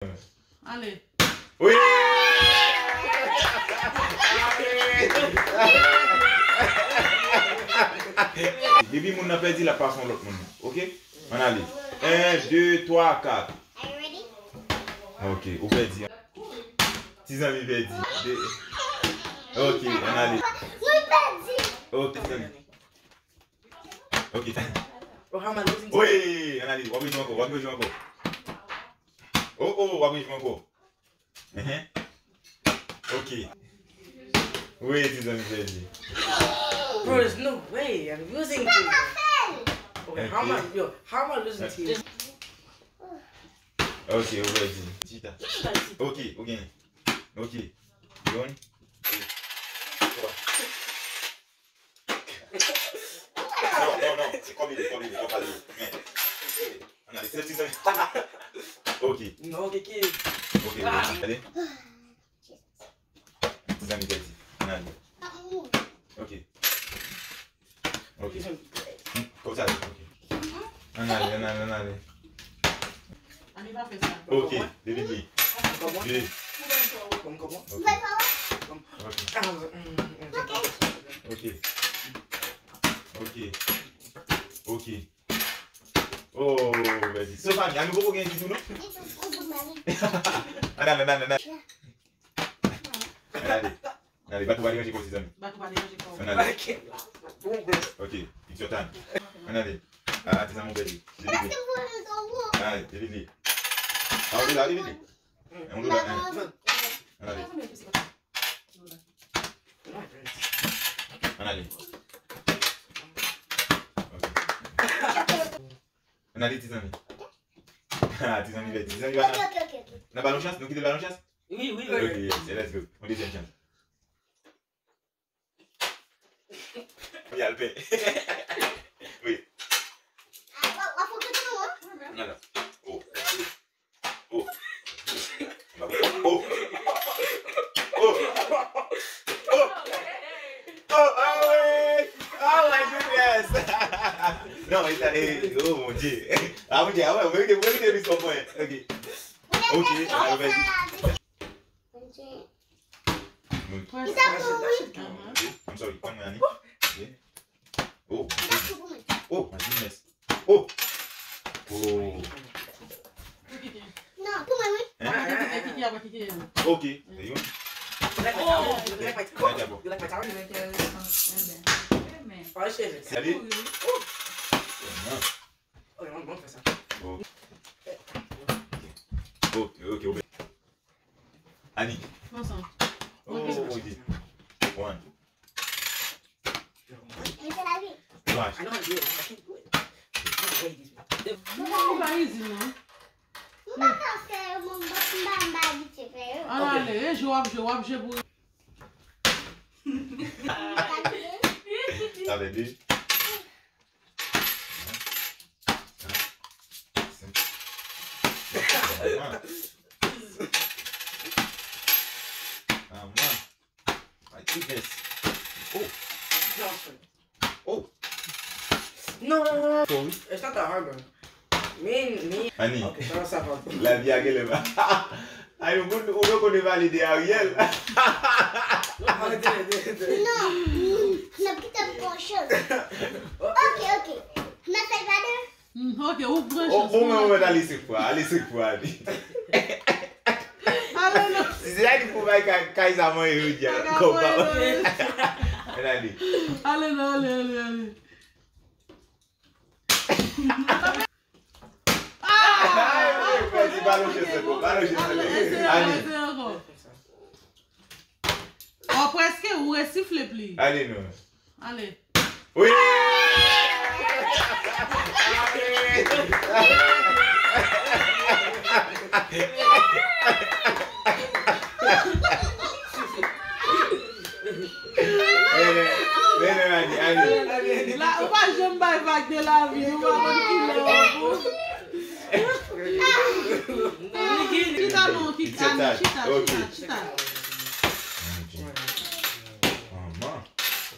Allez. Oui! Depuis mon a perdu la passe l'autre monde. Ok? On allait. 1, 2, 3, 4. Are you ready? Ok, on perdu. 6 amis perdu. Ok, on allait. Ok, ok. Oui, on allait. On va jouer encore. On va jouer encore. Oh, on va jouer encore. Ok. Oui, 6 amis perdu. Bro, there's no way. I'm losing to you. Okay, how am I losing to you? Ok, on va dire. Ok, ok. Ok. One. Non, c'est comme il est, pas lui. On a les 7 6 amis. Ok. No, okay, kid. Ok, allez. 6 amis perdu. On a ok. Ok. Comme ça, ok. On allait. On va faire ça. Ok, délit. Comment? Comment? Ok. Oh, vas-y. Sophie, à nouveau, vous tout, non? Allez. Allez, va trouver les gens qui ok, it's your time. Allez. Ah, t'es mon bébé. Allez, délit. On doit aller. On doit aller. Allez. On a dit tes amis. Ah, tes amis, tes amis. On a ballon chasse, nous quittons le ballon chasse? Oui. Ok, yes, let's go. On deuxième chance. Oui, Alpin. Oui. Alors. Oh. Oh my goodness. Non, il allé. Oh mon Dieu. Ah mon Dieu, ah ouais, on veut que tu sois bon. Ok, alors vas-y. I'm sorry, come on, Annie. Okay. Oh, my goodness. Oh. No, put my way. Okay. There you go. You like my tower? You like my tower? Oh, shit. Salut. Okay, one for some. Ok. Annie. Oh, oui. One. Watch. I know how to do it. I can't do it. There's no way these people. Não vai easy, não. Allez, je vous. Ça va dit. My goodness. Oh. No. Sorry. It's not that hard, bro. Me. Annie. Okay, so that's not hard. La vie à quelle va. Ah, on peut valider Ariel. No, petite portion. Ok. Na salvador. Ok, où branche? Oh, mais on va aller sur quoi? Allez sur quoi, Annie? Allez, non. C'est là qu'il faut faire Kaiser Moy et Rudia. Allez. Vas-y, ballon chez Annie. Oh, presque, ou siffle plus. Allez, non. Allez. Oui! Annie. Là, on va jamais vague de la vie, on va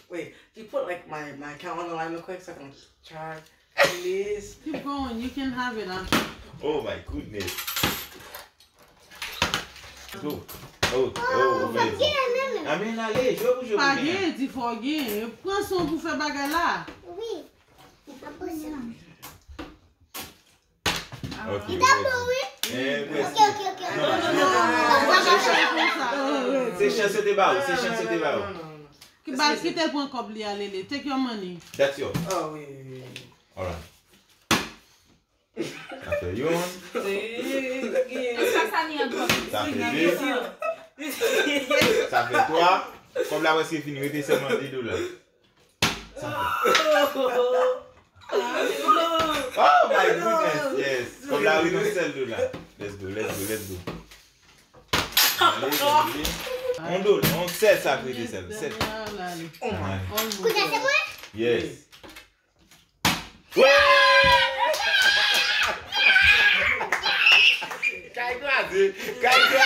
Wait, you put like my account on the line real quick so I can try, please? Keep going, you can have it. Oh my goodness. Go. Oh, Amen, allez, je vais Pas gagner, il faut gagner. Prends son pour faire bagarre là. Oui. Après ça. Ok. Il d'abord, oui. Ok. C'est chance de débat, c'est chance de débat. Qui va quitter pour un couple y aller. Take your money. That's yours. Oh, oui. Alright. Ça fait une. Ça fait deux. Ça fait trois. Comme là, c'est fini, c'est seulement $10. Ça fait. Oh my goodness, yes. Comme là, we don't sell $. Let's go. Allez. On sait ça, crédit sel. Yes. Ouais! Caille-toi,